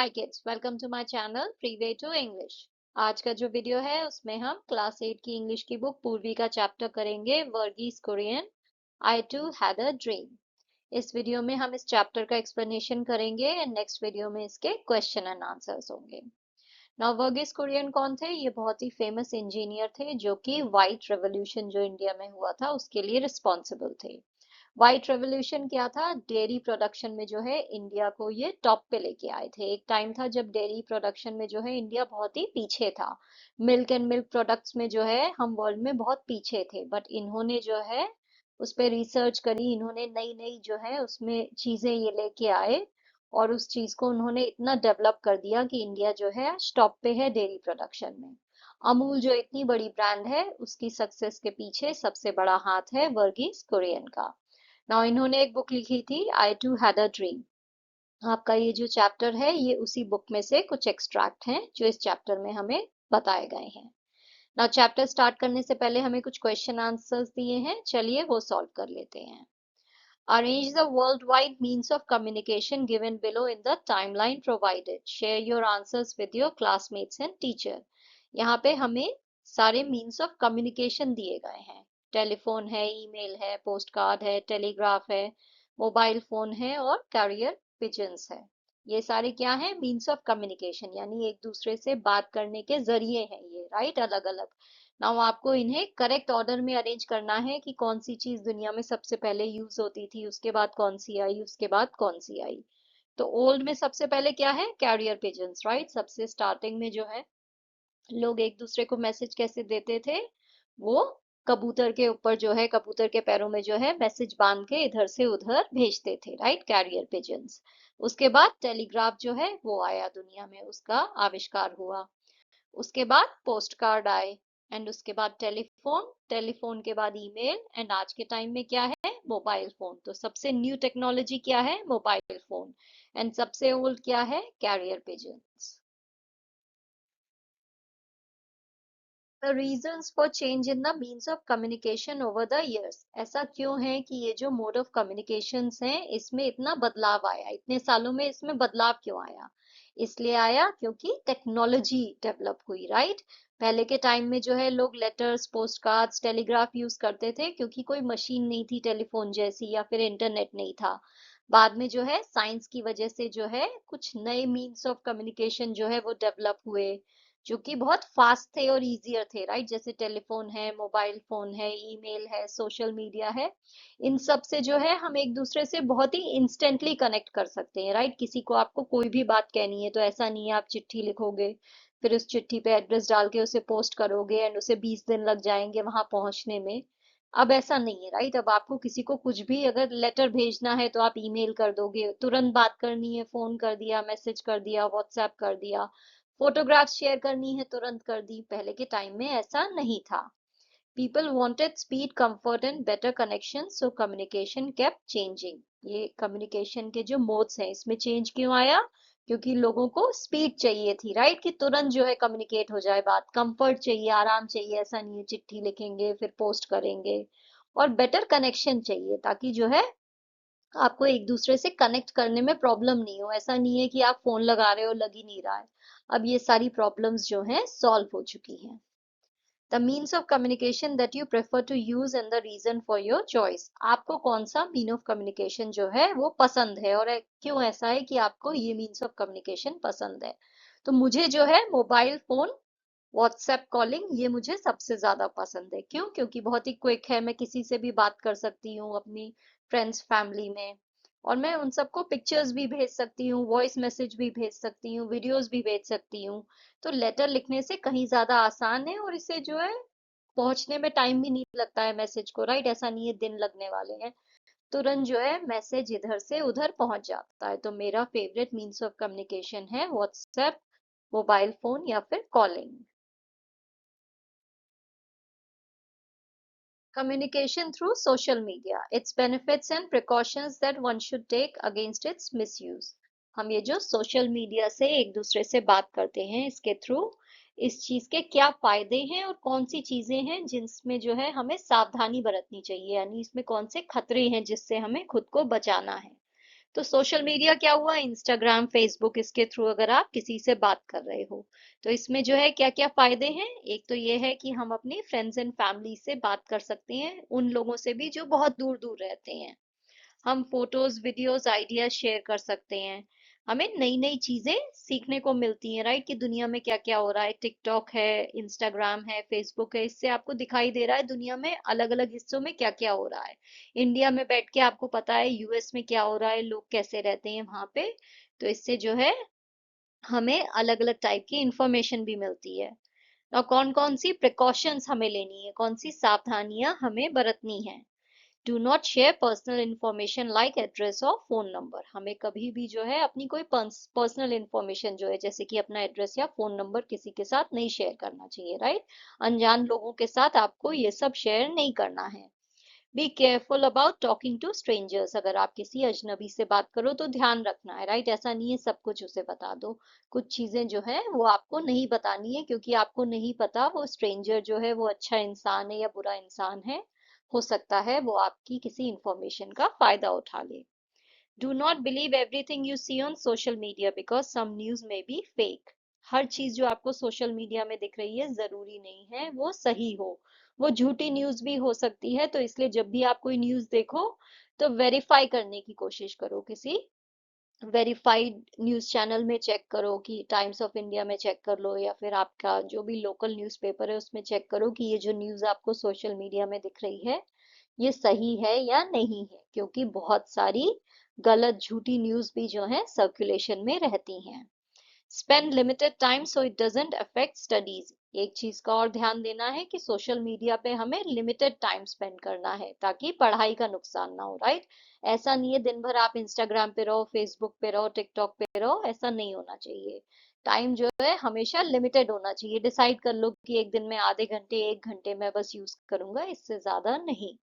Hi kids, welcome to my channel Freeway to English. आज का जो वीडियो है उसमें हम क्लास 8 की इंग्लिश की बुक पूर्वी का चैप्टर करेंगे वर्गीज कुरियन आई टू हैड अ ड्रीम। इस वीडियो में हम इस चैप्टर का एक्सप्लेनेशन करेंगे एंड नेक्स्ट वीडियो में इसके क्वेश्चन एंड आंसर्स होंगे। नाउ वर्गीज कुरियन कौन थे? ये बहुत ही फेमस इंजीनियर थे जो कि व्हाइट रेवोल्यूशन जो इंडिया में हुआ था उसके लिए रिस्पॉन्सिबल थे। व्हाइट रेवोल्यूशन क्या था? डेयरी प्रोडक्शन में जो है इंडिया को ये टॉप पे लेके आए थे। एक टाइम था जब डेयरी प्रोडक्शन में जो है इंडिया बहुत ही पीछे था। मिल्क एंड मिल्क प्रोडक्ट्स में जो है हम वर्ल्ड में बहुत पीछे थे, बट इन्होंने जो है उस पे रिसर्च करी, इन्होंने नई नई जो है उसमें चीजें ये लेके आए और उस चीज को उन्होंने इतना डेवलप कर दिया कि इंडिया जो है आज टॉप पे है डेयरी प्रोडक्शन में। अमूल जो इतनी बड़ी ब्रांड है उसकी सक्सेस के पीछे सबसे बड़ा हाथ है वर्गीज कुरियन का। नाउ इन्होंने एक बुक लिखी थी आई टू हैड अ ड्रीम। आपका ये जो चैप्टर है ये उसी बुक में से कुछ एक्सट्रैक्ट हैं जो इस चैप्टर में हमें बताए गए हैं। नाउ चैप्टर स्टार्ट करने से पहले हमें कुछ क्वेश्चन आंसर्स दिए हैं, चलिए वो सॉल्व कर लेते हैं। Arrange the worldwide means of communication given below in the timeline provided. Share your answers with your classmates and teacher. यहाँ पे हमें सारे मीन्स ऑफ कम्युनिकेशन दिए गए हैं। टेलीफोन है, ईमेल है, पोस्ट कार्ड है, टेलीग्राफ है, मोबाइल फोन है और कैरियर पिजन्स है। ये सारे क्या है? मीन्स ऑफ कम्युनिकेशन, यानी एक दूसरे से बात करने के जरिए हैं ये, राइट? अलग अलग। नाउ आपको इन्हें करेक्ट ऑर्डर में अरेंज करना है कि कौन सी चीज दुनिया में सबसे पहले यूज होती थी, उसके बाद कौन सी आई, उसके बाद कौन सी आई। तो ओल्ड में सबसे पहले क्या है? Carrier pigeons, right? सबसे स्टार्टिंग में जो है लोग एक दूसरे को मैसेज कैसे देते थे? वो कबूतर के ऊपर जो है, कबूतर के पैरों में जो है मैसेज बांध के इधर से उधर भेजते थे, राइट? Career pigeons. उसके बाद टेलीग्राफ जो है वो आया दुनिया में, उसका आविष्कार हुआ। उसके बाद पोस्ट कार्ड आए एंड उसके बाद टेलीफोन, टेलीफोन के बाद ईमेल एंड आज के टाइम में क्या है? Mobile phone. तो सबसे न्यू टेक्नोलॉजी क्या है? Mobile phone. एंड सबसे ओल्ड क्या है? Carrier pigeons. The reasons for change in the means of communication over the years, ऐसा क्यों है कि ये जो मोड ऑफ कम्युनिकेशंस हैं इसमें इतना बदलाव आया, इतने सालों में इसमें बदलाव क्यों आया? इसलिए आया क्योंकि टेक्नोलॉजी डेवलप हुई, राइट? पहले के टाइम में जो है लोग letters, post cards, telegraph use करते थे क्योंकि कोई मशीन नहीं थी टेलीफोन जैसी या फिर इंटरनेट नहीं था। बाद में जो है साइंस की वजह से जो है कुछ नए मीन्स ऑफ कम्युनिकेशन जो है वो डेवलप हुए जो कि बहुत फास्ट थे और इजियर थे, राइट? जैसे टेलीफोन है, मोबाइल फोन है, ईमेल है, सोशल मीडिया है। इन सब से जो है हम एक दूसरे से बहुत ही इंस्टेंटली कनेक्ट कर सकते हैं, राइट? किसी को आपको कोई भी बात कहनी है तो ऐसा नहीं है आप चिट्ठी लिखोगे, फिर उस चिट्ठी पे एड्रेस डाल के उसे पोस्ट करोगे एंड उसे 20 दिन लग जाएंगे वहां पहुंचने में। अब ऐसा नहीं है, राइट? अब आपको किसी को कुछ भी अगर लेटर भेजना है तो आप ईमेल कर दोगे, तुरंत बात करनी है फोन कर दिया, मैसेज कर दिया, व्हाट्सएप कर दिया, फोटोग्राफ्स शेयर करनी है तुरंत कर दी। पहले के टाइम में ऐसा नहीं था। People wanted speed, comfort and better connection, so communication kept changing. ये कम्युनिकेशन के जो मोड्स हैं इसमें चेंज क्यों आया? क्योंकि लोगों को स्पीड चाहिए थी, राइट? कि तुरंत जो है कम्युनिकेट हो जाए बात, कंफर्ट चाहिए, आराम चाहिए, ऐसा नहीं है चिट्ठी लिखेंगे फिर पोस्ट करेंगे। और बेटर कनेक्शन चाहिए ताकि जो है आपको एक दूसरे से कनेक्ट करने में प्रॉब्लम नहीं हो। ऐसा नहीं है कि आप फोन लगा रहे हो लग ही नहीं रहा है। अब ये सारी प्रॉब्लम्स जो हैं सॉल्व हो चुकी हैं। The means of communication that you prefer to use and the reason for your choice, आपको कौन सा मीन ऑफ कम्युनिकेशन जो है वो पसंद है और क्यों ऐसा है कि आपको ये मीन्स ऑफ कम्युनिकेशन पसंद है? तो मुझे जो है मोबाइल फोन, व्हाट्सएप कॉलिंग, ये मुझे सबसे ज्यादा पसंद है। क्यों? क्योंकि बहुत ही क्विक है, मैं किसी से भी बात कर सकती हूँ अपनी फ्रेंड्स फैमिली में, और मैं उन सबको पिक्चर्स भी भेज सकती हूँ, वॉइस मैसेज भी भेज सकती हूँ, वीडियोस भी भेज सकती हूँ। तो लेटर लिखने से कहीं ज्यादा आसान है और इसे जो है पहुंचने में टाइम भी नहीं लगता है मैसेज को, राइट? ऐसा नहीं है दिन लगने वाले हैं, तुरंत जो है मैसेज इधर से उधर पहुंच जाता है। तो मेरा फेवरेट मीन्स ऑफ कम्युनिकेशन है व्हाट्सएप, मोबाइल फोन या फिर calling. Communication through social media, its benefits and precautions that one should take against its misuse। हम ये जो सोशल मीडिया से एक दूसरे से बात करते हैं इसके थ्रू, इस चीज के क्या फायदे हैं और कौन सी चीजें हैं जिसमें जो है हमें सावधानी बरतनी चाहिए, यानी इसमें कौन से खतरे हैं जिससे हमें खुद को बचाना है। तो सोशल मीडिया क्या हुआ, इंस्टाग्राम, फेसबुक, इसके थ्रू अगर आप किसी से बात कर रहे हो तो इसमें जो है क्या क्या फायदे हैं। एक तो ये है कि हम अपनी फ्रेंड्स एंड फैमिली से बात कर सकते हैं, उन लोगों से भी जो बहुत दूर दूर रहते हैं। हम फोटोज, वीडियोस, आइडियाज शेयर कर सकते हैं। हमें नई नई चीजें सीखने को मिलती हैं, राइट, कि दुनिया में क्या क्या हो रहा है। टिकटॉक है, इंस्टाग्राम है, फेसबुक है, इससे आपको दिखाई दे रहा है दुनिया में अलग अलग हिस्सों में क्या क्या हो रहा है। इंडिया में बैठ के आपको पता है यूएस में क्या हो रहा है, लोग कैसे रहते हैं वहां पे। तो इससे जो है हमें अलग अलग टाइप की इंफॉर्मेशन भी मिलती है। और कौन कौन सी प्रिकॉशंस हमें लेनी है, कौन सी सावधानियां हमें बरतनी है। Do not share personal information like address और फोन नंबर। हमें कभी भी जो है अपनी कोई पर्सनल इंफॉर्मेशन जो है जैसे कि अपना एड्रेस या फोन नंबर किसी के साथ नहीं शेयर करना चाहिए, राइट। अनजान लोगों के साथ आपको ये सब शेयर नहीं करना है। Be careful about talking to strangers. अगर आप किसी अजनबी से बात करो तो ध्यान रखना है, राइट। ऐसा नहीं है सब कुछ उसे बता दो। कुछ चीजें जो है वो आपको नहीं बतानी है, क्योंकि आपको नहीं पता वो स्ट्रेंजर जो है वो अच्छा इंसान है या बुरा इंसान है। हो सकता है वो आपकी किसी इंफॉर्मेशन का फायदा उठा ले। Do not believe everything you see on social media because some news may be fake. हर चीज जो आपको सोशल मीडिया में दिख रही है जरूरी नहीं है वो सही हो, वो झूठी न्यूज भी हो सकती है। तो इसलिए जब भी आप कोई न्यूज देखो तो वेरीफाई करने की कोशिश करो, किसी वेरीफाइड न्यूज चैनल में चेक करो, कि टाइम्स ऑफ इंडिया में चेक कर लो या फिर आपका जो भी लोकल न्यूज़पेपर है उसमें चेक करो कि ये जो न्यूज़ आपको सोशल मीडिया में दिख रही है ये सही है या नहीं है, क्योंकि बहुत सारी गलत झूठी न्यूज़ भी जो है सर्कुलेशन में रहती हैं। Spend limited time so it doesn't affect studies. एक चीज का और ध्यान देना है कि सोशल मीडिया पे हमें लिमिटेड टाइम स्पेंड करना है ताकि पढ़ाई का नुकसान ना हो, राइट। ऐसा नहीं है दिन भर आप इंस्टाग्राम पे रहो, फेसबुक पे रहो, टिकटॉक पे रहो, ऐसा नहीं होना चाहिए। टाइम जो है हमेशा लिमिटेड होना चाहिए। डिसाइड कर लो कि एक दिन में आधे घंटे, एक घंटे में बस यूज करूंगा, इससे ज्यादा नहीं।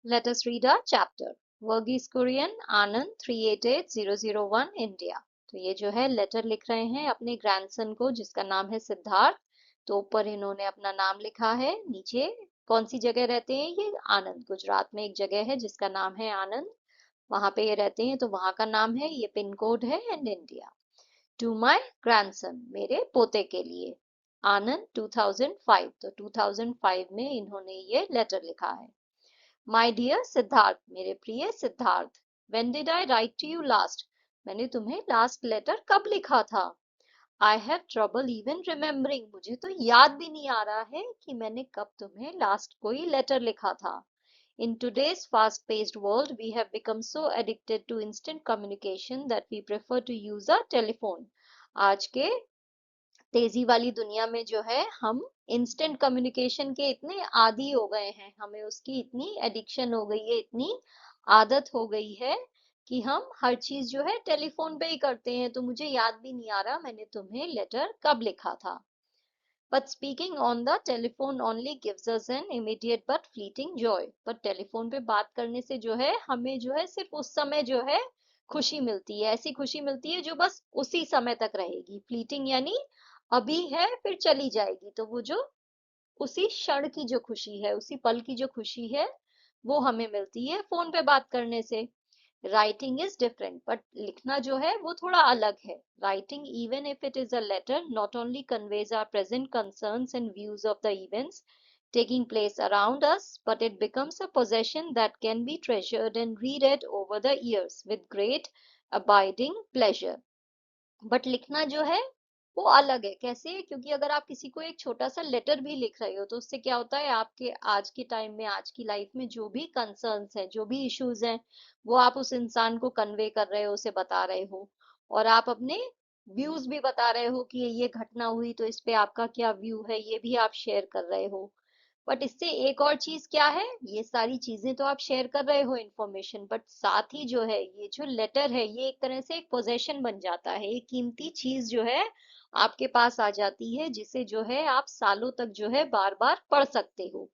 Let us read our chapter. Verghese Kurian, Anand 388001 India। तो ये जो है लेटर लिख रहे हैं अपने ग्रैंडसन को जिसका नाम है सिद्धार्थ। तो ऊपर इन्होंने अपना नाम लिखा है, नीचे कौन सी जगह रहते हैं ये, आनंद, गुजरात में एक जगह है जिसका नाम है आनंद, वहां पे ये रहते हैं तो वहां का नाम है, ये पिन कोड है, and India. To my grandson, मेरे पोते के लिए। आनंद 2005, तो 2005 में इन्होंने ये लेटर लिखा है। माय डियर सिद्धार्थ, मेरे प्रिय Siddharth. When did I write to you last, मैंने तुम्हें लास्ट लेटर कब लिखा था। I have trouble even remembering, मुझे तो याद भी नहीं आ रहा है कि मैंने कब तुम्हें लास्ट कोई लेटर लिखा था। In today's fast-paced world, we have become so addicted to instant communication that we prefer to use a telephone. आज के तेजी वाली दुनिया में जो है हम इंस्टेंट कम्युनिकेशन के इतने आदी हो गए हैं, हमें उसकी इतनी एडिक्शन हो गई है, इतनी आदत हो गई है कि हम हर चीज जो है टेलीफोन पे ही करते हैं। तो मुझे याद भी नहीं आ रहा मैंने तुम्हें लेटर कब लिखा था। But speaking on the telephone only gives us an immediate but fleeting joy. पर टेलीफोन पे बात करने से जो है हमें जो है सिर्फ उस समय जो है खुशी मिलती है, ऐसी खुशी मिलती है जो बस उसी समय तक रहेगी। फ्लीटिंग यानी अभी है फिर चली जाएगी, तो वो जो उसी क्षण की जो खुशी है, उसी पल की जो खुशी है वो हमें मिलती है फोन पे बात करने से। राइटिंग इज डिफरेंट, बट लिखना जो है वो थोड़ा अलग है। Writing, even if it is a letter, not only conveys our present concerns and views of the events taking place around us, but it becomes a possession that can be treasured and reread over the years with great abiding pleasure. But लिखना जो है वो अलग है। कैसे? क्योंकि अगर आप किसी को एक छोटा सा लेटर भी लिख रहे हो तो उससे क्या होता है, आपके आज के टाइम में, आज की लाइफ में जो भी कंसर्न्स हैं, जो भी इश्यूज हैं, वो आप उस इंसान को कन्वे कर रहे हो, उसे बता रहे हो। और आप अपने व्यूज भी बता रहे हो कि ये घटना हुई तो इस पे आपका क्या व्यू है, ये भी आप शेयर कर रहे हो। बट इससे एक और चीज क्या है, ये सारी चीजें तो आप शेयर कर रहे हो इंफॉर्मेशन, बट साथ ही जो है ये जो लेटर है ये एक तरह से एक पोजेशन बन जाता है, एक कीमती चीज जो है आपके पास आ जाती है, जिसे जो है आप सालों तक जो है बार बार पढ़ सकते हो,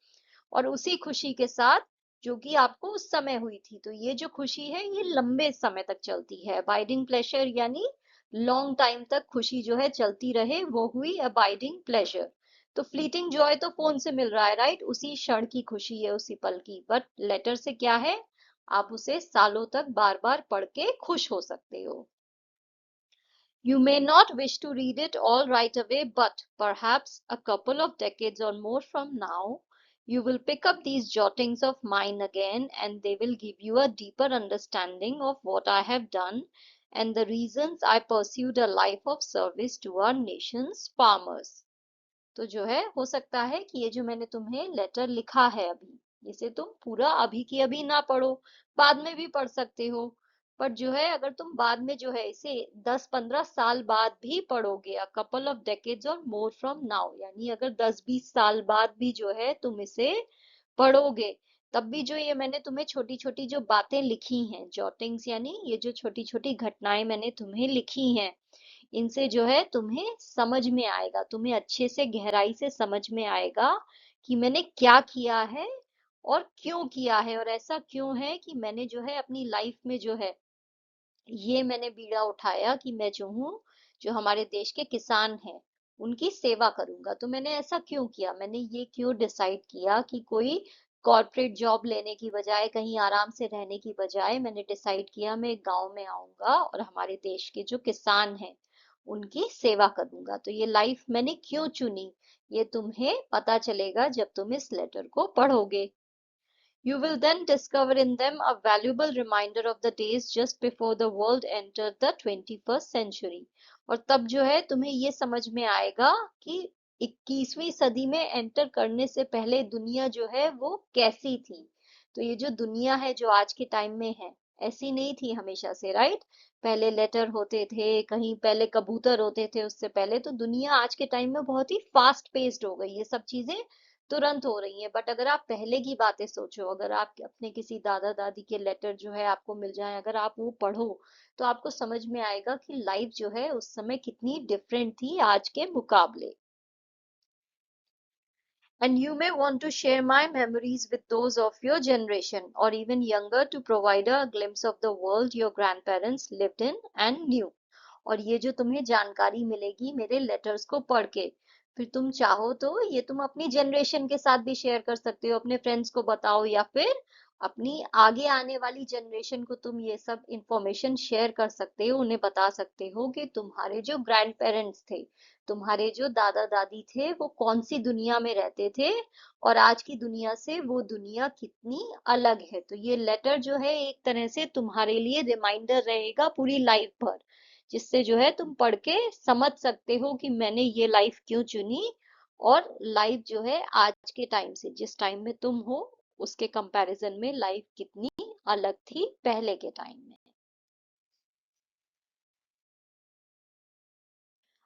और उसी खुशी के साथ जो कि आपको उस समय हुई थी। तो ये जो खुशी है ये लंबे समय तक चलती है। अबाइडिंग प्लेजर यानी लॉन्ग टाइम तक खुशी जो है चलती रहे, वो हुई अबाइडिंग प्लेजर। तो फ्लीटिंग जॉय तो फोन से मिल रहा है, राइट, उसी क्षण की खुशी है, उसी पल की। बट लेटर से क्या है, आप उसे सालों तक बार बार पढ़ के खुश हो सकते हो। You may not wish to read it all right away, but perhaps a couple of decades or more from now, you will pick up these jottings of mine again, and they will give you a deeper understanding of what I have done and the reasons I pursued a life of service to our nation's farmers. तो जो है, हो सकता है कि ये जो मैंने तुम्हें लेटर लिखा है अभी, इसे तुम पूरा अभी की अभी ना पढ़ो, बाद में भी पढ़ सकते हो। पर जो है, अगर तुम बाद में जो है इसे 10-15 साल बाद भी पढ़ोगे, अ कपल ऑफ डेकेड्स और मोर फ्रॉम नाउ, यानी अगर 10-20 साल बाद भी जो है तुम इसे पढ़ोगे, तब भी जो ये मैंने तुम्हें छोटी छोटी जो बातें लिखी हैं, जॉटिंग्स यानी ये जो छोटी छोटी घटनाएं मैंने तुम्हें लिखी हैं, इनसे जो है तुम्हें समझ में आएगा, तुम्हें अच्छे से गहराई से समझ में आएगा कि मैंने क्या किया है और क्यों किया है, और ऐसा क्यों है कि मैंने जो है अपनी लाइफ में जो है ये मैंने बीड़ा उठाया कि मैं जो हूँ, जो हमारे देश के किसान हैं, उनकी सेवा करूंगा। तो मैंने ऐसा क्यों किया, मैंने ये क्यों डिसाइड किया कि कोई कॉर्पोरेट जॉब लेने की बजाय, कहीं आराम से रहने की बजाय, मैंने डिसाइड किया मैं गांव में आऊंगा और हमारे देश के जो किसान हैं उनकी सेवा करूंगा। तो ये लाइफ मैंने क्यों चुनी, ये तुम्हें पता चलेगा जब तुम इस लेटर को पढ़ोगे। You will then discover in them a valuable reminder of the days just before the world entered the 21st century. और तब जो है तुम्हें ये समझ में आएगा कि 21वीं सदी में एंटर करने से पहले दुनिया जो है वो कैसी थी। तो ये जो दुनिया है जो आज के टाइम में है, ऐसी नहीं थी हमेशा से, राइट। पहले लेटर होते थे, कहीं पहले कबूतर होते थे, उससे पहले तो दुनिया आज के टाइम में बहुत ही फास्ट पेस्ड हो गई, ये सब चीजें तुरंत हो रही है। बट अगर आप पहले की बातें सोचो, अगर आप अपने किसी दादा दादी के लेटर जो है आपको मिल जाए, अगर आप वो पढ़ो, तो आपको समझ में आएगा कि लाइफ जो है उस समय कितनी डिफरेंट थी आज के मुकाबले। And you may want to share my memories with those of your generation or even younger to provide a glimpse of the world your grandparents lived in and knew. और ये जो तुम्हें जानकारी मिलेगी मेरे लेटर्स को पढ़ के, फिर तुम चाहो तो ये तुम अपनी जनरेशन के साथ भी शेयर कर सकते हो, अपने फ्रेंड्स को बताओ, या फिर अपनी आगे आने वाली जनरेशन को तुम ये सब इंफॉर्मेशन शेयर कर सकते हो, उन्हें बता सकते हो कि तुम्हारे जो ग्रैंड पेरेंट्स थे, तुम्हारे जो दादा दादी थे, वो कौन सी दुनिया में रहते थे और आज की दुनिया से वो दुनिया कितनी अलग है। तो ये लेटर जो है एक तरह से तुम्हारे लिए रिमाइंडर रहेगा पूरी लाइफ भर, जिससे जो है तुम पढ़ के समझ सकते हो कि मैंने ये लाइफ क्यों चुनी, और लाइफ जो है आज के टाइम से, जिस टाइम में तुम हो, उसके कंपैरिजन में लाइफ कितनी अलग थी पहले के टाइम में।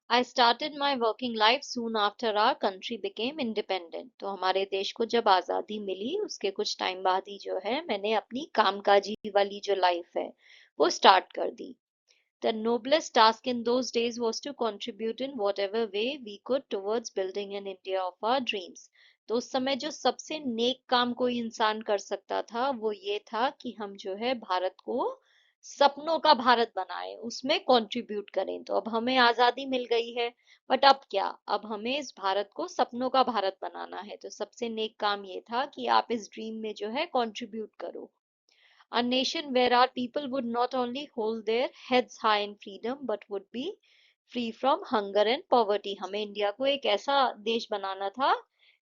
I started my working life soon after our country became independent. तो हमारे देश को जब आज़ादी मिली उसके कुछ टाइम बाद ही जो है मैंने अपनी कामकाजी वाली जो लाइफ है वो स्टार्ट कर दी। The noblest task in those days was to contribute in whatever way we could towards building an India of our dreams. तो उस समय जो सबसे नेक काम कोई इंसान कर सकता था वो ये था कि हम जो है भारत को सपनों का भारत बनाए, उसमें कंट्रीब्यूट करें। तो अब हमें आजादी मिल गई है, बट अब क्या, अब हमें इस भारत को सपनों का भारत बनाना है। तो सबसे नेक काम ये था कि आप इस ड्रीम में जो है कंट्रीब्यूट करो। A nation where our people would not only hold their heads high in freedom but would be free from hunger and poverty. हमें इंडिया को एक ऐसा देश बनाना था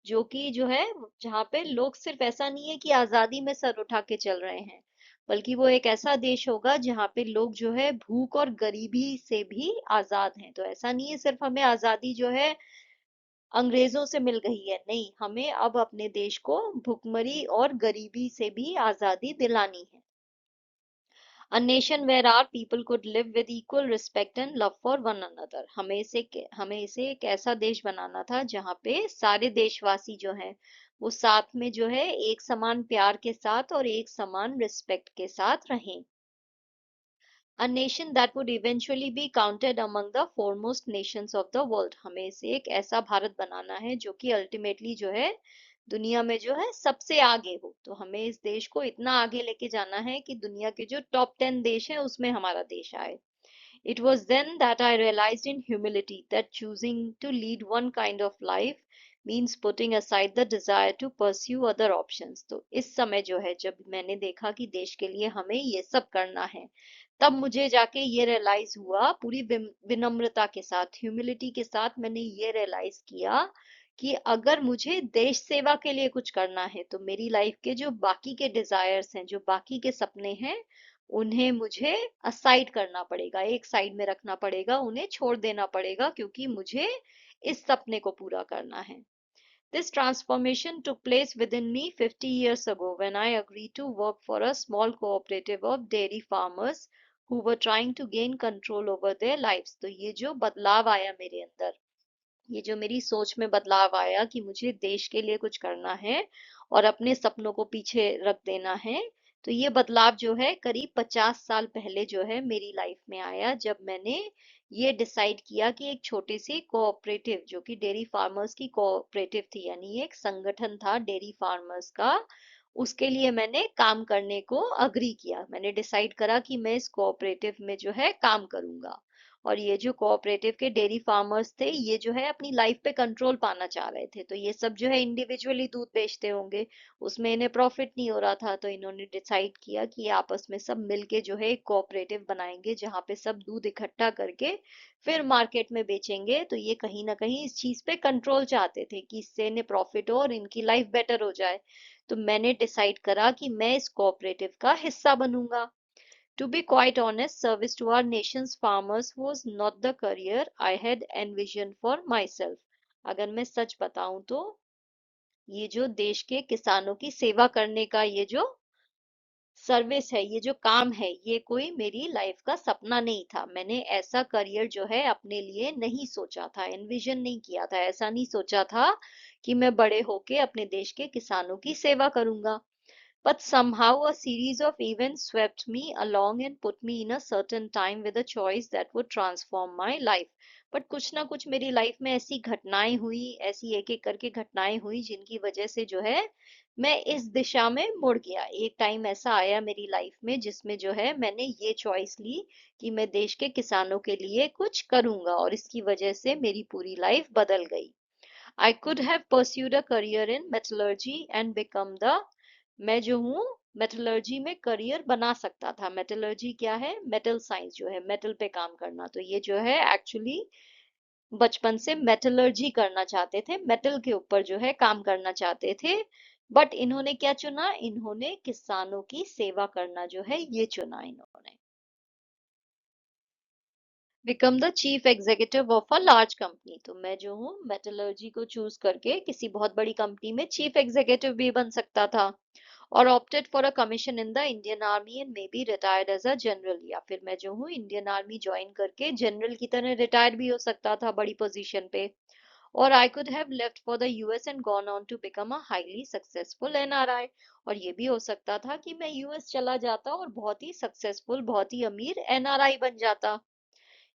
जो कि जो है, जहाँ पे लोग सिर्फ ऐसा नहीं है कि आजादी में सर उठा के चल रहे हैं, बल्कि वो एक ऐसा देश होगा जहाँ पे लोग जो है भूख और गरीबी से भी आजाद हैं। तो ऐसा नहीं है सिर्फ हमें आजादी जो है अंग्रेजों से मिल गई है, नहीं, हमें अब अपने देश को भुखमरी और गरीबी से भी आजादी दिलानी है। A nation where our people could live with equal respect and love for one another. हमें इसे एक ऐसा देश बनाना था जहाँ पे सारे देशवासी जो हैं वो साथ में जो है एक समान प्यार के साथ और एक समान रिस्पेक्ट के साथ रहें। A nation that would eventually be counted among the foremost nations of the world. हमें इसे एक ऐसा भारत बनाना है जो कि अल्टीमेटली जो है दुनिया में जो है सबसे आगे हो। तो हमें इस देश को इतना आगे लेके जाना है कि दुनिया के जो टॉप 10 देश हैं उसमें हमारा देश आए। It was then that I realized in humility that choosing to lead one kind of life means putting aside the desire to pursue other options. तो इस समय जो है जब मैंने देखा कि देश के लिए हमें ये सब करना है, तब मुझे जाके ये रियलाइज हुआ, पूरी विनम्रता के साथ, ह्यूमिलिटी के साथ मैंने ये रियलाइज किया कि अगर मुझे देश सेवा के लिए कुछ करना है तो मेरी लाइफ के जो बाकी के डिजायर्स हैं, जो बाकी के सपने हैं, उन्हें मुझे असाइड करना पड़ेगा, एक साइड में रखना पड़ेगा, उन्हें छोड़ देना पड़ेगा, क्योंकि मुझे इस सपने को पूरा करना है। This transformation took place within me 50 years ago when I agreed to work for a small cooperative of dairy farmers who were trying to gain control over their lives। तो ये जो बदलाव आया मेरे अंदर, ये जो मेरी सोच में बदलाव आया कि मुझे देश के लिए कुछ करना है और अपने सपनों को पीछे रख देना है, तो ये बदलाव जो है करीब 50 साल पहले जो है मेरी लाइफ में आया, जब मैंने ये डिसाइड किया कि एक छोटे से कोऑपरेटिव, जो कि डेयरी फार्मर्स की कोऑपरेटिव थी, यानी एक संगठन था डेयरी फार्मर्स का, उसके लिए मैंने काम करने को अग्री किया। मैंने डिसाइड करा कि मैं इस कोऑपरेटिव में जो है काम करूंगा। और ये जो कोऑपरेटिव के डेयरी फार्मर्स थे, ये जो है अपनी लाइफ पे कंट्रोल पाना चाह रहे थे। तो ये सब जो है इंडिविजुअली दूध बेचते होंगे, उसमें इन्हें प्रॉफिट नहीं हो रहा था, तो इन्होंने डिसाइड किया कि आपस में सब मिलके जो है एक कोऑपरेटिव बनाएंगे, जहाँ पे सब दूध इकट्ठा करके फिर मार्केट में बेचेंगे। तो ये कहीं ना कहीं इस चीज पे कंट्रोल चाहते थे कि इससे इन्हें प्रॉफिट हो और इनकी लाइफ बेटर हो जाए। तो मैंने डिसाइड करा कि मैं इस कोऑपरेटिव का हिस्सा बनूंगा। To be quite honest, service to our nation's farmers was not the career I had envisioned for myself। अगर मैं सच बताऊं तो ये जो देश के किसानों की सेवा करने का ये जो सर्विस है, ये जो काम है, ये कोई मेरी लाइफ का सपना नहीं था। मैंने ऐसा करियर जो है अपने लिए नहीं सोचा था, एनविजन नहीं किया था, ऐसा नहीं सोचा था कि मैं बड़े होके अपने देश के किसानों की सेवा करूंगा। But somehow a series of events swept me along and put me in a certain time with a choice that would transform my life। But कुछ ना कुछ मेरी लाइफ में ऐसी घटनाएं हुई, ऐसी एक एक करके घटनाएं हुई, जिनकी वजह से जो है मैं इस दिशा में मुड़ गया। एक टाइम ऐसा आया मेरी लाइफ में जिसमें जो है मैंने ये चॉइस ली कि मैं देश के किसानों के लिए कुछ करूंगा, और इसकी वजह से मेरी पूरी लाइफ बदल गई। I could have pursued a career in metallurgy and become the, मैं जो हूँ मेटलर्जी में करियर बना सकता था। मेटलर्जी क्या है? मेटल साइंस, जो है मेटल पे काम करना। तो ये जो है एक्चुअली बचपन से मेटलर्जी करना चाहते थे, मेटल के ऊपर जो है काम करना चाहते थे। बट इन्होंने क्या चुना? इन्होंने किसानों की सेवा करना जो है ये चुना इन्होंने। Become the chief executive of a large company. तो मैं जो हूँ मेटलर्जी को चूज करके किसी बहुत बड़ी कंपनी में चीफ एग्जीक्यूटिव भी बन सकता था, और opted for a commission in the Indian army and may be retired as a general. या फिर मैं जो हूँ इंडियन आर्मी ज्वाइन करके जनरल की तरह रिटायर भी हो सकता था बड़ी पोजीशन पे। और I could have left for the US and gone on to become a highly successful NRI. और ये भी हो सकता था कि मैं यूएस चला जाता और बहुत ही सक्सेसफुल, बहुत ही अमीर एनआरआई बन जाता।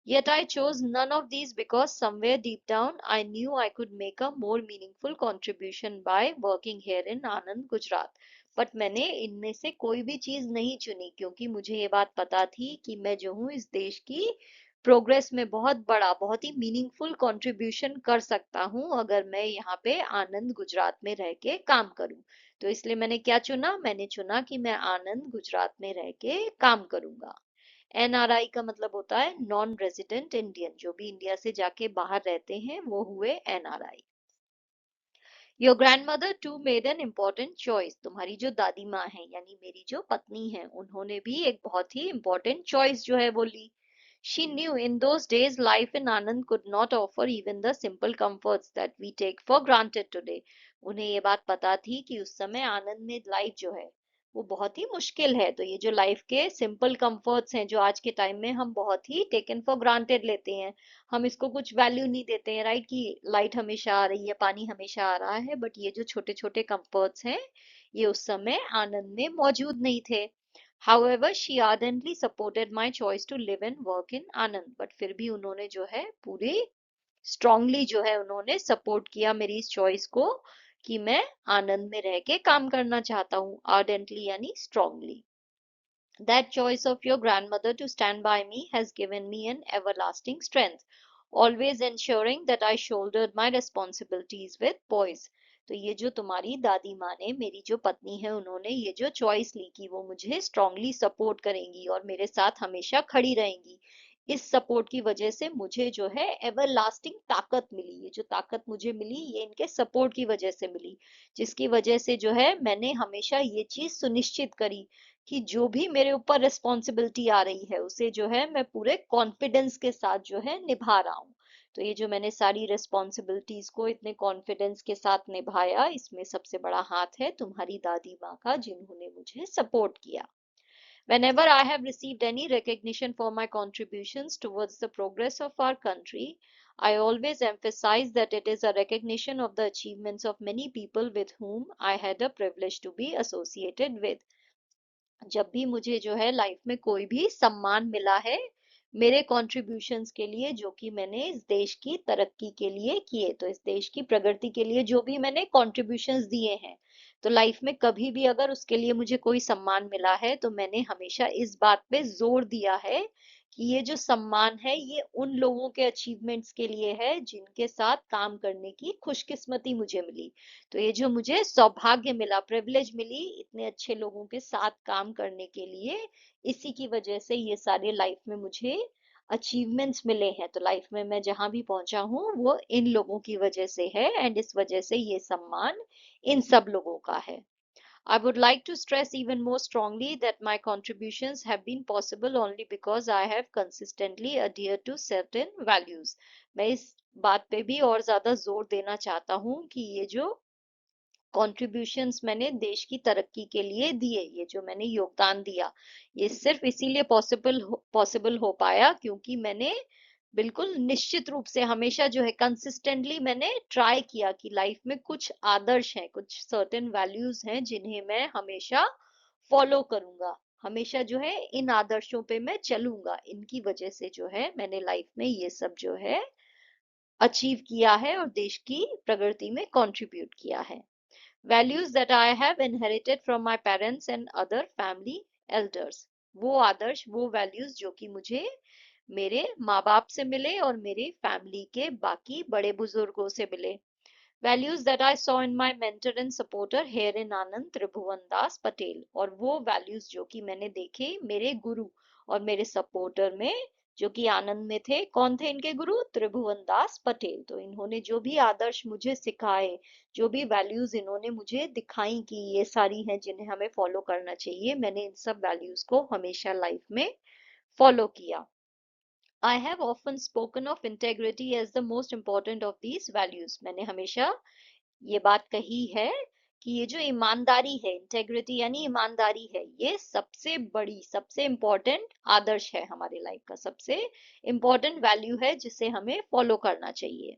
Yet I chose none of these because somewhere deep down I knew I could make a more meaningful contribution by working here in Anand, Gujarat। But मैंने इनमें से कोई भी चीज नहीं चुनी, क्योंकि मुझे ये बात पता थी कि मैं जो हूँ इस देश की प्रोग्रेस में बहुत बड़ा, बहुत ही मीनिंगफुल कंट्रीब्यूशन कर सकता हूँ अगर मैं यहाँ पे आनंद, गुजरात में रह के काम करूँ। तो इसलिए मैंने क्या चुना? मैंने चुना कि मैं आनंद, गुजरात में रह के काम करूंगा। एनआरआई का मतलब होता है नॉन रेजिडेंट इंडियन, जो भी इंडिया से जाके बाहर रहते हैं वो हुए NRI. Your grandmother too made an important choice. तुम्हारी जो दादी माँ है, यानी मेरी जो पत्नी है, उन्होंने भी एक बहुत ही इम्पोर्टेंट चॉइस जो है वो ली। She knew in those days life in Anand could not offer even the simple comforts that we take for granted today। उन्हें ये बात पता थी कि उस समय आनंद में लाइफ जो है वो बहुत ही मुश्किल है। तो ये जो लाइफ के सिंपल कंफर्ट्स हैं, जो आज के टाइम में हम बहुत ही टेकन फॉर ग्रांटेड लेते हैं, हम इसको कुछ वैल्यू नहीं देते हैं, राइट? कि लाइट हमेशा आ रही है, पानी हमेशा आ रहा है, बट ये जो छोटे छोटे कंफर्ट्स हैं, ये उस समय आनंद में मौजूद नहीं थे। However, she ardently supported my choice to live and work in Anand। but फिर भी उन्होंने जो है पूरी स्ट्रांगली जो है उन्होंने सपोर्ट किया मेरी इस चॉइस को कि मैं आनंद में रह के काम करना चाहता हूँ। आर्डेंटली यानी strongly. That choice of your grandmother to stand by me has given me an everlasting strength। always ensuring that I shouldered my responsibilities with poise. तो ये जो तुम्हारी दादी माँ ने, मेरी जो पत्नी है, उन्होंने ये जो चॉइस ली कि वो मुझे स्ट्रांगली सपोर्ट करेंगी और मेरे साथ हमेशा खड़ी रहेंगी, इस सपोर्ट की वजह से मुझे जो है एवरलास्टिंग ताकत मिली। ये जो ताकत मुझे मिली ये इनके सपोर्ट की वजह से मिली, जिसकी वजह से जो है मैंने हमेशा ये चीज सुनिश्चित करी कि जो भी मेरे ऊपर रिस्पॉन्सिबिलिटी आ रही है उसे जो है मैं पूरे कॉन्फिडेंस के साथ जो है निभा रहा हूँ। तो ये जो मैंने सारी रिस्पॉन्सिबिलिटीज को इतने कॉन्फिडेंस के साथ निभाया, इसमें सबसे बड़ा हाथ है तुम्हारी दादी माँ का, जिन्होंने मुझे सपोर्ट किया। Whenever I have received any recognition for my contributions towards the progress of our country, I always emphasize that it is a recognition of the achievements of many people with whom I had a privilege to be associated with. जब भी मुझे जो है life में कोई भी सम्मान मिला है मेरे कॉन्ट्रीब्यूशंस के लिए, जो कि मैंने इस देश की तरक्की के लिए किए, तो इस देश की प्रगति के लिए जो भी मैंने कॉन्ट्रीब्यूशंस दिए हैं, तो लाइफ में कभी भी अगर उसके लिए मुझे कोई सम्मान मिला है तो मैंने हमेशा इस बात पे जोर दिया है कि ये जो सम्मान है ये उन लोगों के अचीवमेंट्स के लिए है जिनके साथ काम करने की खुशकिस्मती मुझे मिली। तो ये जो मुझे सौभाग्य मिला, प्रिविलेज मिली इतने अच्छे लोगों के साथ काम करने के लिए, इसी की वजह से ये सारे लाइफ में मुझे अचीवमेंट्स मिले हैं। तो लाइफ में मैं जहां भी पहुंचा हूँ वो इन लोगों की वजह से है, एंड इस वजह से ये सम्मान इन सब लोगों का है। I would like to stress even more strongly that my contributions have been possible only because I have consistently adhered to certain values. मैं इस बात पे भी और ज्यादा जोर देना चाहता हूँ कि ये जो कॉन्ट्रीब्यूशंस मैंने देश की तरक्की के लिए दिए, ये जो मैंने योगदान दिया, ये सिर्फ इसीलिए पॉसिबल हो पाया क्योंकि मैंने बिल्कुल निश्चित रूप से हमेशा जो है कंसिस्टेंटली मैंने ट्राई किया कि लाइफ में कुछ आदर्श हैं, कुछ सर्टेन वैल्यूज हैं जिन्हें मैं हमेशा फॉलो करूंगा, हमेशा जो है इन आदर्शों पे मैं चलूंगा। इनकी वजह से जो है मैंने लाइफ में ये सब जो है अचीव किया है और देश की प्रगति में कंट्रीब्यूट किया है। Values that I have inherited from my parents and other family elders. वो आदर्श, वो वैल्यूज जो कि मुझे मेरे माँ बाप से मिले और मेरे फैमिली के बाकी बड़े बुजुर्गों से मिले। Values that I saw in my mentor and supporter here in Anand Tribhuvan Das Patel. और वो वैल्यूज जो कि मैंने देखे मेरे गुरु और मेरे सपोर्टर में, जो कि आनंद में थे। कौन थे इनके गुरु? त्रिभुवन दास पटेल। तो इन्होंने जो भी आदर्श मुझे सिखाए, जो भी वैल्यूज इन्होंने मुझे दिखाई कि ये सारी हैं जिन्हें हमें फॉलो करना चाहिए, मैंने इन सब वैल्यूज को हमेशा लाइफ में फॉलो किया। I have often spoken of integrity as the most important of these values. मैंने हमेशा ये बात कही है कि ये जो ईमानदारी है, इंटेग्रिटी यानी ईमानदारी है, ये सबसे बड़ी, सबसे इम्पोर्टेंट आदर्श है, हमारे लाइफ का सबसे इम्पोर्टेंट वैल्यू है जिसे हमें फॉलो करना चाहिए।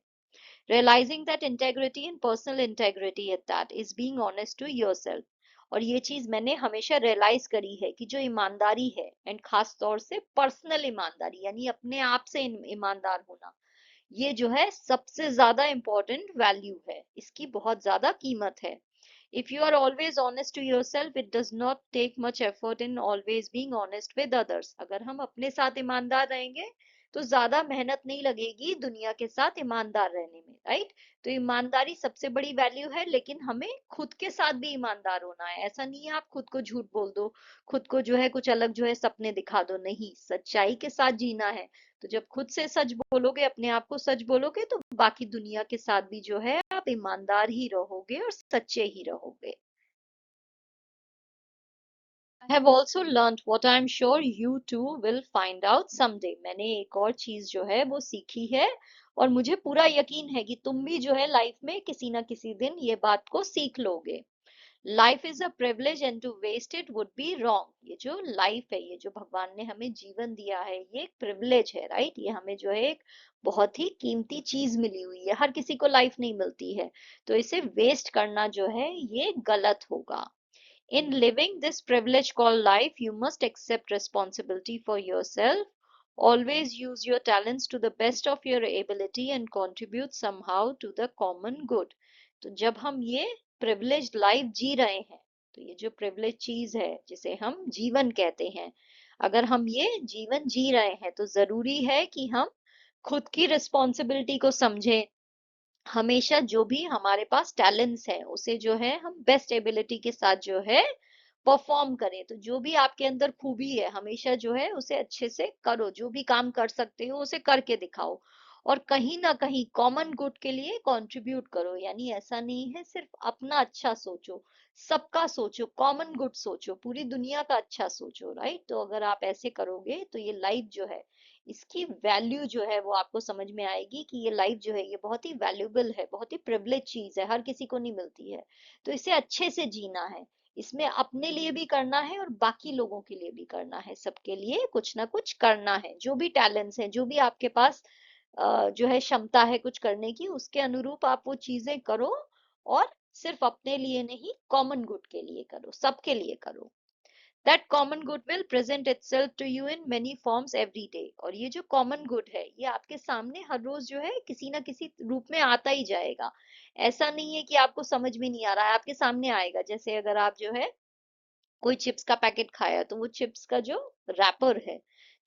Realizing that integrity and personal integrity at that is being honest to yourself. और ये चीज मैंने हमेशा रियलाइज करी है कि जो ईमानदारी है, एंड खास तौर से पर्सनल ईमानदारी यानी अपने आप से ईमानदार होना, ये जो है सबसे ज्यादा इम्पोर्टेंट वैल्यू है, इसकी बहुत ज्यादा कीमत है। If you are always honest to yourself, it does not take much effort in always being honest with others. अगर हम अपने साथ ईमानदार रहेंगे तो ज्यादा मेहनत नहीं लगेगी दुनिया के साथ ईमानदार रहने में, राइट? तो ईमानदारी सबसे बड़ी वैल्यू है, लेकिन हमें खुद के साथ भी ईमानदार होना है। ऐसा नहीं है आप खुद को झूठ बोल दो, खुद को जो है कुछ अलग जो है सपने दिखा दो, नहीं, सच्चाई के साथ जीना है। तो जब खुद से सच बोलोगे, अपने आप को सच बोलोगे, तो बाकी दुनिया के साथ भी जो है आप ईमानदार ही रहोगे और सच्चे ही रहोगे। I have also learned what I am sure you too will find out someday. मैंने एक और चीज जो है वो सीखी है और मुझे पूरा यकीन है कि तुम भी जो है लाइफ में किसी ना किसी दिन ये बात को सीख लोगे। Life is a privilege and to waste it would be wrong. ये जो लाइफ है, ये जो भगवान ने हमें जीवन दिया है, ये एक प्रिविलेज है, राइट? ये हमें जो है एक बहुत ही कीमती चीज मिली हुई है, हर किसी को लाइफ नहीं मिलती है, तो इसे वेस्ट करना जो है ये गलत होगा। In living this privilege called life, you must accept responsibility for yourself. Always use your talents to the best of your ability and contribute somehow to the common good. तो जब हम ये privileged life जी रहे हैं, तो ये जो privileged चीज है जिसे हम जीवन कहते हैं, अगर हम ये जीवन जी रहे हैं तो जरूरी है कि हम खुद की रिस्पॉन्सिबिलिटी को समझे, हमेशा जो भी हमारे पास टैलेंट्स है उसे जो है हम बेस्ट एबिलिटी के साथ जो है परफॉर्म करें। तो जो भी आपके अंदर खूबी है हमेशा जो है उसे अच्छे से करो, जो भी काम कर सकते हो उसे करके दिखाओ, और कहीं ना कहीं कॉमन गुड के लिए कंट्रीब्यूट करो। यानी ऐसा नहीं है सिर्फ अपना अच्छा सोचो, सबका सोचो, कॉमन गुड सोचो, पूरी दुनिया का अच्छा सोचो, राइट। तो अगर आप ऐसे करोगे तो ये लाइफ जो है, इसकी वैल्यू जो है वो आपको समझ में आएगी कि ये लाइफ जो है ये बहुत ही वैल्यूबल है, बहुत ही प्रिविलेज चीज है, हर किसी को नहीं मिलती है। तो इसे अच्छे से जीना है, इसमें अपने लिए भी करना है और बाकी लोगों के लिए भी करना है, सबके लिए कुछ ना कुछ करना है। जो भी टैलेंट्स हैं, जो भी आपके पास जो है क्षमता है कुछ करने की, उसके अनुरूप आप वो चीजें करो, और सिर्फ अपने लिए नहीं, कॉमन गुड के लिए करो, सबके लिए करो। That common good will present itself to you in many forms every day। और ये जो common good है ये आपके सामने हर रोज जो है किसी ना किसी रूप में आता ही जाएगा। ऐसा नहीं है कि आपको समझ में नहीं आ रहा है, आपके सामने आएगा। जैसे अगर आप जो है कोई चिप्स का पैकेट खाया, तो वो चिप्स का जो रैपर है,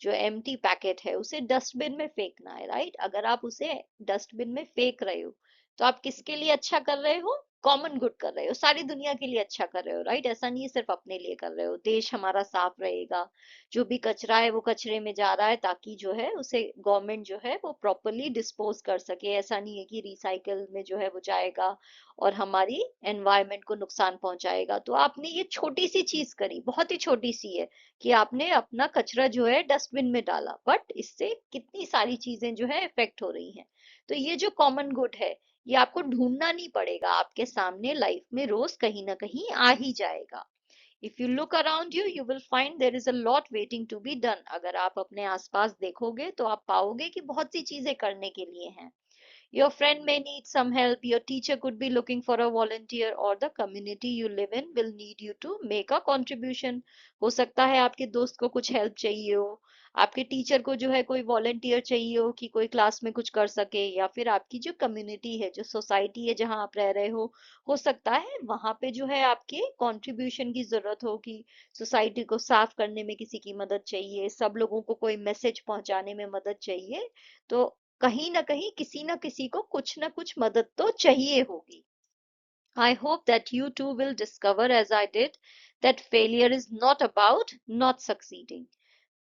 जो एम्प्टी पैकेट है, उसे डस्टबिन में फेंकना है, राइट। अगर आप उसे डस्टबिन में फेंक रहे हो तो आप किसके लिए अच्छा कर रहे हो? कॉमन गुड कर रहे हो, सारी दुनिया के लिए अच्छा कर रहे हो, राइट। ऐसा नहीं है सिर्फ अपने लिए कर रहे हो। देश हमारा साफ रहेगा, जो भी कचरा है वो कचरे में जा रहा है, ताकि जो है उसे गवर्नमेंट जो है वो प्रॉपरली डिस्पोज कर सके। ऐसा नहीं है कि रिसाइकल में जो है वो जाएगा और हमारी एनवायरनमेंट को नुकसान पहुंचाएगा। तो आपने ये छोटी सी चीज करी, बहुत ही छोटी सी है, कि आपने अपना कचरा जो है डस्टबिन में डाला, बट इससे कितनी सारी चीजें जो है इफेक्ट हो रही हैं। तो ये जो कॉमन गुड है ये आपको ढूंढना नहीं पड़ेगा, आपके सामने लाइफ में रोज कहीं ना कहीं आ ही जाएगा। If you look around you, you will find there is a lot waiting to be done. अगर आप अपने आसपास देखोगे तो आप पाओगे कि बहुत सी चीजें करने के लिए हैं। Your friend may need some help, your teacher could be looking for a volunteer, or the community you live in will need you to make a contribution। हो सकता है आपके दोस्त को कुछ हेल्प चाहिए हो, आपके टीचर को जो है कोई वॉलंटियर चाहिए हो कि कोई क्लास में कुछ कर सके, या फिर आपकी जो कम्युनिटी है, जो सोसाइटी है जहां आप रह रहे हो सकता है वहां पे जो है आपके कंट्रीब्यूशन की जरूरत होगी। सोसाइटी को साफ करने में किसी की मदद चाहिए, सब लोगों को कोई मैसेज पहुंचाने में मदद चाहिए। तो कहीं ना कहीं किसी ना किसी को कुछ ना कुछ मदद तो चाहिए होगी। I hope that you too will discover, as I did, that failure is not about not succeeding।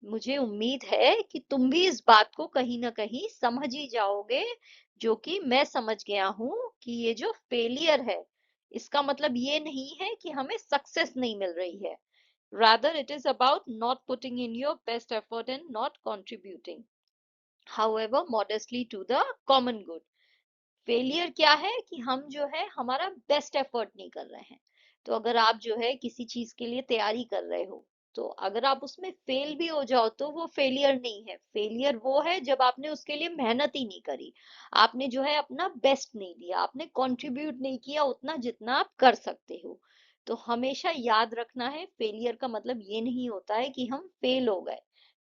मुझे उम्मीद है कि तुम भी इस बात को कहीं ना कहीं समझ ही जाओगे, जो कि मैं समझ गया हूं, कि ये जो फेलियर है इसका मतलब ये नहीं है कि हमें सक्सेस नहीं मिल रही है। Rather it is about not putting in your best effort and not contributing, however modestly, to the common good। Failure क्या है कि हम जो है हमारा बेस्ट एफर्ट नहीं कर रहे हैं। तो अगर आप जो है किसी चीज के लिए तैयारी कर रहे हो, तो अगर आप उसमें फेल भी हो जाओ तो वो फेलियर नहीं है। फेलियर वो है जब आपने उसके लिए मेहनत ही नहीं करी, आपने जो है अपना बेस्ट नहीं दिया, आपने कंट्रीब्यूट नहीं किया उतना जितना आप कर सकते हो। तो हमेशा याद रखना है, फेलियर का मतलब ये नहीं होता है कि हम फेल हो गए।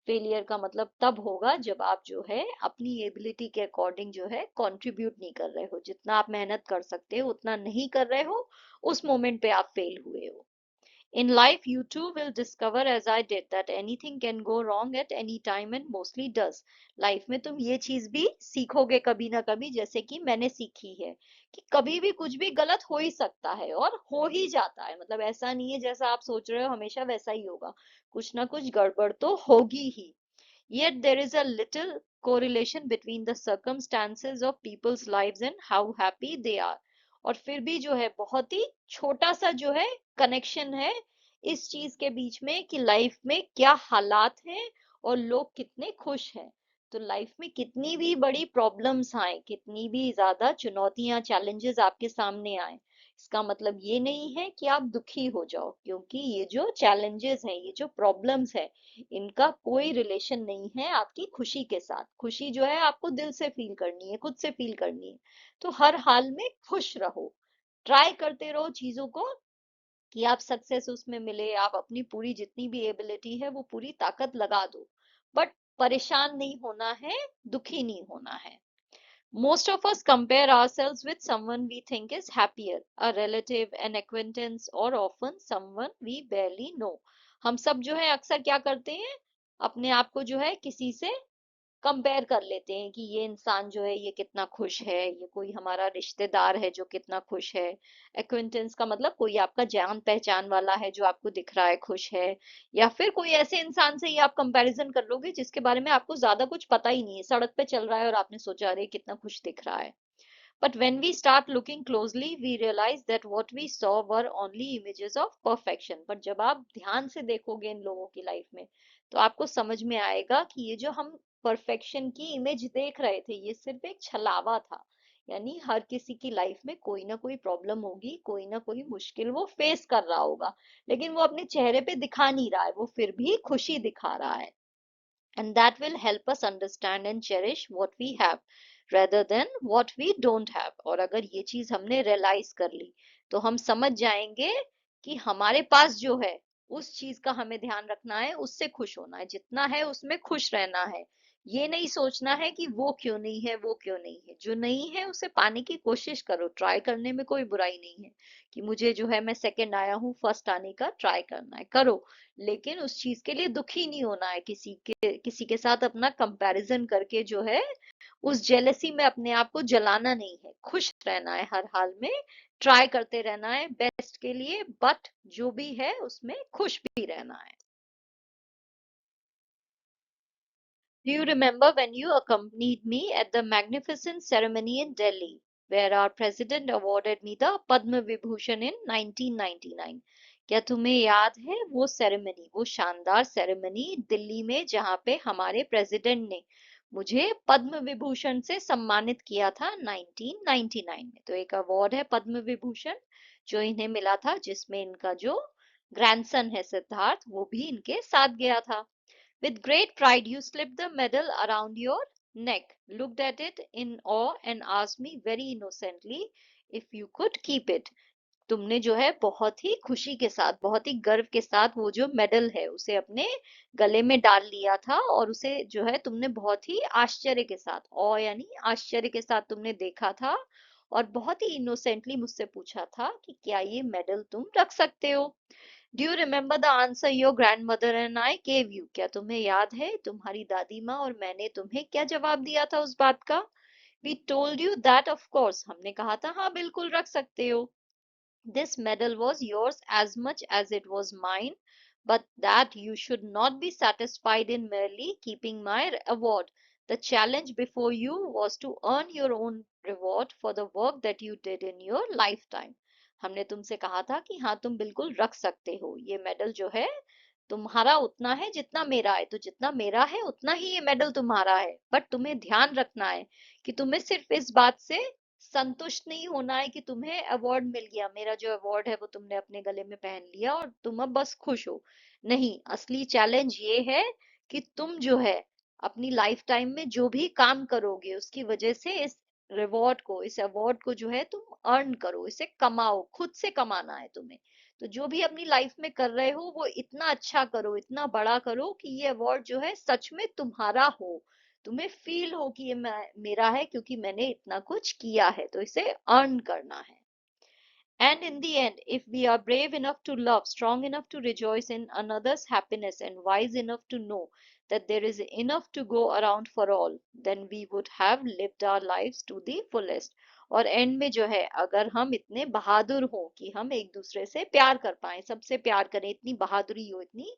फेलियर का मतलब तब होगा जब आप जो है अपनी एबिलिटी के अकॉर्डिंग जो है कंट्रीब्यूट नहीं कर रहे हो, जितना आप मेहनत कर सकते हो उतना नहीं कर रहे हो, उस मोमेंट पे आप फेल हुए हो। In life, you too will discover, as I did, that anything can go wrong at any time and mostly does। Life में तुम ये चीज भी सीखोगे कभी ना कभी, जैसे कि मैंने सीखी है, कि कभी भी कुछ भी गलत हो ही सकता है और हो ही जाता है। मतलब ऐसा नहीं है जैसा आप सोच रहे हो हमेशा वैसा ही होगा, कुछ ना कुछ गड़बड़ तो होगी ही। Yet there is a little correlation between the circumstances of people's lives and how happy they are। और फिर भी जो है बहुत ही छोटा सा जो है कनेक्शन है इस चीज के बीच में, कि लाइफ में क्या हालात हैं और लोग कितने खुश हैं। तो लाइफ में कितनी भी बड़ी प्रॉब्लम्स आए, कितनी भी ज्यादा चुनौतियां, चैलेंजेस आपके सामने आए, इसका मतलब ये नहीं है कि आप दुखी हो जाओ, क्योंकि ये जो चैलेंजेस हैं, ये जो प्रॉब्लम्स है, इनका कोई रिलेशन नहीं है आपकी खुशी के साथ। खुशी जो है आपको दिल से फील करनी है, खुद से फील करनी है। तो हर हाल में खुश रहो, ट्राई करते रहो चीजों को, कि आप सक्सेस उसमें मिले, आप अपनी पूरी जितनी भी एबिलिटी है वो पूरी ताकत लगा दो, बट परेशान नहीं होना है, दुखी नहीं होना है। Most of us compare ourselves with someone we think is happier, a relative, an acquaintance, or often someone we barely know। हम सब जो है अक्सर क्या करते हैं, अपने आप को जो है किसी से कंपेयर कर लेते हैं कि ये इंसान जो है ये कितना खुश है, ये कोई हमारा रिश्तेदार है जो कितना खुश है। एक्विंटेंस का मतलब कोई आपका जान पहचान वाला है जो आपको दिख रहा है खुश है, या फिर कोई ऐसे इंसान से ही आप कंपैरिजन कर लोगे जिसके बारे में आपको ज्यादा कुछ पता ही नहीं है, सड़क पे चल रहा है और आपने सोचा अरे कितना खुश दिख रहा है। But when we start looking closely, we realize that what we saw were only images of perfection. But जब आप ध्यान से देखोगे इन लोगों की लाइफ में, तो आपको समझ में आएगा कि ये जो हम परफेक्शन की इमेज देख रहे थे, ये सिर्फ एक छलावा था। यानी हर किसी की लाइफ में कोई ना कोई प्रॉब्लम होगी, कोई ना कोई मुश्किल वो फेस कर रहा होगा, लेकिन वो अपने चेहरे पे दिखा नहीं रहा है, वो फिर भी खुशी दिखा रहा है। And that will help us understand and cherish what we have rather than what we don't have. और अगर ये चीज हमने रियलाइज कर ली, तो हम समझ जाएंगे कि हमारे पास जो है उस चीज का हमें ध्यान रखना है, उससे खुश होना है, जितना है उसमें खुश रहना है। ये नहीं सोचना है कि वो क्यों नहीं है, वो क्यों नहीं है। जो नहीं है उसे पाने की कोशिश करो, ट्राई करने में कोई बुराई नहीं है कि मुझे जो है मैं सेकंड आया हूँ, फर्स्ट आने का ट्राई करना है, करो। लेकिन उस चीज के लिए दुखी नहीं होना है, किसी के साथ अपना कंपैरिजन करके जो है उस जेलसी में अपने आप को जलाना नहीं है, खुश रहना है हर हाल में, ट्राई करते रहना है बेस्ट के लिए, बट जो भी है उसमें खुश भी रहना है। Do you remember when you accompanied me at the magnificent ceremony in Delhi, where our president awarded me the Padma Vibhushan in 1999? क्या तुम्हें याद है वो सेरेमनी, वो शानदार सेरेमनी दिल्ली में जहाँ पे हमारे प्रेसिडेंट ने मुझे पद्म विभूषण से सम्मानित किया था 1999 में। तो एक अवार्ड है पद्म विभूषण जो इन्हें मिला था, जिसमें इनका जो ग्रैंडसन है सिद्धार्थ, वो भी इनके साथ गया था। With great pride, you slipped the medal around your neck, looked at it in awe, and asked me very innocently if you could keep it. तुमने जो है बहुत ही खुशी के साथ, बहुत ही गर्व के साथ वो जो मेडल है उसे अपने गले में डाल लिया था, और उसे जो है तुमने बहुत ही आश्चर्य के साथ, औ यानी आश्चर्य के साथ तुमने देखा था, और बहुत ही इनोसेंटली मुझसे पूछा था कि क्या ये मेडल तुम रख सकते हो। Do you remember the answer your grand mother and I gave you? क्या तुम्हें याद है तुम्हारी दादी माँ और मैंने तुम्हें क्या जवाब दिया था उस बात का? We told you that of course, हमने कहा था हाँ बिल्कुल रख सकते हो। This medal was yours as much as it was mine, but that you should not be satisfied in merely keeping my award. The challenge before you was to earn your own reward for the work that you did in your lifetime. हमने तुमसे कहा था कि हाँ तुम बिल्कुल रख सकते हो, ये मेडल जो है तुम्हारा उतना है जितना मेरा है, तो जितना मेरा है उतना ही ये मेडल तुम्हारा है। बट तुम्हें ध्यान रखना है कि तुम्हें सिर्फ इस बात से संतुष्ट नहीं होना है कि तुम्हें अवार्ड मिल गया, मेरा जो अवार्ड है वो तुमने अपने गले में पहन लिया और तुम अब बस खुश हो। नहीं, असली चैलेंज ये है कि तुम जो है अपनी लाइफ टाइम में जो भी काम करोगे उसकी वजह से इस रिवॉर्ड को, इस अवार्ड को जो है तुम अर्न करो, इसे कमाओ, खुद से कमाना है तुम्हें। तो जो भी अपनी लाइफ में कर रहे हो वो इतना अच्छा करो, इतना बड़ा करो कि ये अवार्ड जो है सच में तुम्हारा हो, तुम्हें फील हो कि ये मेरा है क्योंकि मैंने इतना कुछ किया है, तो इसे अर्न करना है। And in the end, if we are brave enough to love, strong enough to rejoice in another's happiness, and wise enough to know that there is enough to go around for all, then we would have lived our lives to the fullest. और and में जो है अगर हम इतने बहादुर हों कि हम एक दूसरे से प्यार कर पाए, सबसे प्यार करें, इतनी बहादुरी हो, इतनी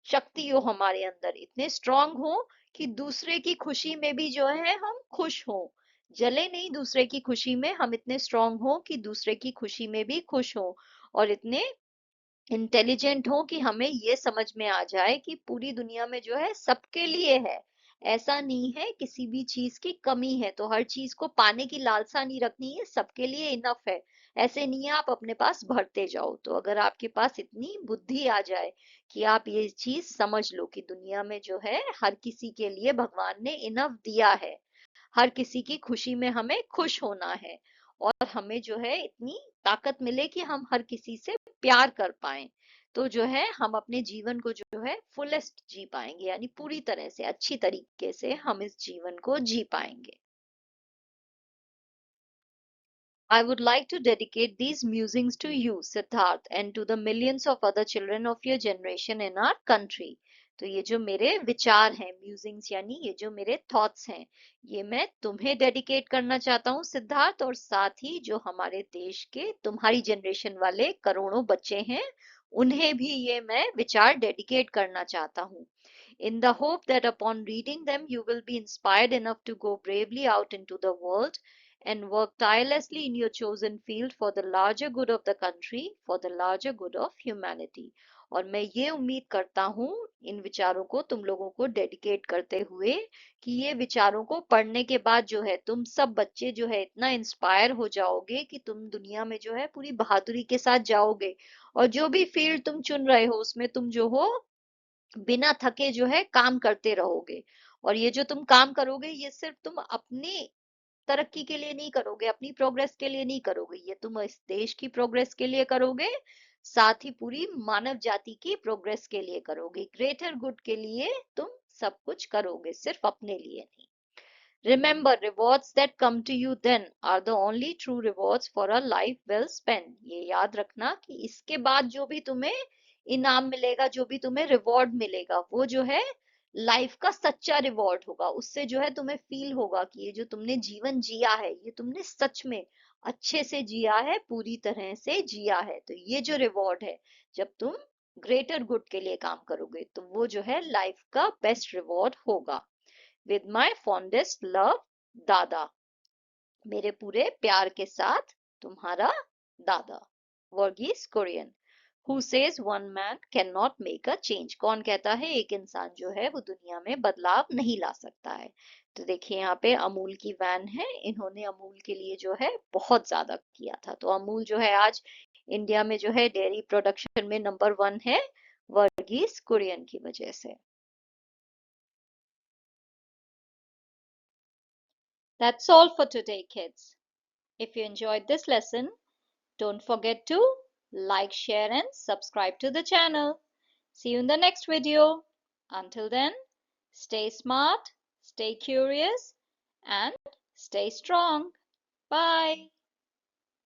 शक्ति हो हमारे अंदर, इतने स्ट्रांग हो कि दूसरे की खुशी में भी जो है हम खुश हो, जले नहीं दूसरे की खुशी में, हम इतने स्ट्रांग हो कि दूसरे की खुशी में भी खुश हो, और इतने इंटेलिजेंट हो कि हमें ये समझ में आ जाए कि पूरी दुनिया में जो है सबके लिए है, ऐसा नहीं है किसी भी चीज की कमी है, तो हर चीज को पाने की लालसा नहीं रखनी है, सबके लिए इनफ है। ऐसे नहीं है आप अपने पास भरते जाओ। तो अगर आपके पास इतनी बुद्धि आ जाए कि आप ये चीज समझ लो कि दुनिया में जो है हर किसी के लिए भगवान ने इनफ दिया है, हर किसी की खुशी में हमें खुश होना है, और हमें जो है इतनी ताकत मिले कि हम हर किसी से प्यार कर पाए, तो जो है हम अपने जीवन को जो है फुलेस्ट जी पाएंगे, यानी पूरी तरह से अच्छी तरीके से हम इस जीवन को जी पाएंगे। I would like to dedicate these musings to you, Siddharth, and to the millions of other children of your generation in our country. तो ये जो मेरे विचार हैं, म्यूजिंग्स यानी ये जो मेरे थॉट्स हैं, ये मैं तुम्हें डेडिकेट करना चाहता हूँ सिद्धार्थ, और साथ ही जो हमारे देश के तुम्हारी जनरेशन वाले करोड़ों बच्चे हैं, उन्हें भी ये मैं विचार डेडिकेट करना चाहता हूँ, in the hope that upon reading them you will be inspired enough to go bravely out into the world and work tirelessly in your chosen field for the larger good of the country, for the larger good of humanity. और मैं ये उम्मीद करता हूँ इन विचारों को तुम लोगों को डेडिकेट करते हुए कि ये विचारों को पढ़ने के बाद जो है तुम सब बच्चे जो है इतना इंस्पायर हो जाओगे कि तुम दुनिया में जो है पूरी बहादुरी के साथ जाओगे, और जो भी फील्ड तुम चुन रहे हो उसमें तुम जो हो बिना थके जो है काम करते रहोगे। और ये जो तुम काम करोगे ये सिर्फ तुम अपनी तरक्की के लिए नहीं करोगे, अपनी प्रोग्रेस के लिए नहीं करोगे, ये तुम इस देश की प्रोग्रेस के लिए करोगे, साथ ही पूरी मानव जाति की प्रोग्रेस के लिए करोगे, ग्रेटर गुड के लिए तुम सब कुछ करोगे, सिर्फ अपने लिए नहीं। Remember, rewards that come to you then are the only true rewards for a life well spent. ये याद रखना कि इसके बाद जो भी तुम्हें इनाम मिलेगा, जो भी तुम्हें रिवॉर्ड मिलेगा, वो जो है लाइफ का सच्चा रिवॉर्ड होगा। उससे जो है तुम्हें फील होगा कि ये जो तुमने जीवन जिया है, ये तुमने सच में अच्छे से जिया है, पूरी तरह से जिया है। तो ये जो रिवॉर्ड है, जब तुम ग्रेटर गुड के लिए काम करोगे, तो वो जो है लाइफ का बेस्ट रिवॉर्ड होगा। With my fondest love, दादा। मेरे पूरे प्यार के साथ तुम्हारा दादा। Varghese Kurien. Who says one man cannot make a change? कौन कहता है एक इंसान जो है वो दुनिया में बदलाव नहीं ला सकता है? तो देखिए यहाँ पे अमूल की वैन है, इन्होंने अमूल के लिए जो है बहुत ज्यादा किया था, तो अमूल जो है आज इंडिया में जो है डेयरी प्रोडक्शन में नंबर 1 है, वर्गीस कुरियन की वजह से। That's all for today, kids. If you enjoyed this lesson, don't forget to like, share and subscribe to the channel. See you in the next video. Until then, stay smart, stay curious and stay strong. Bye.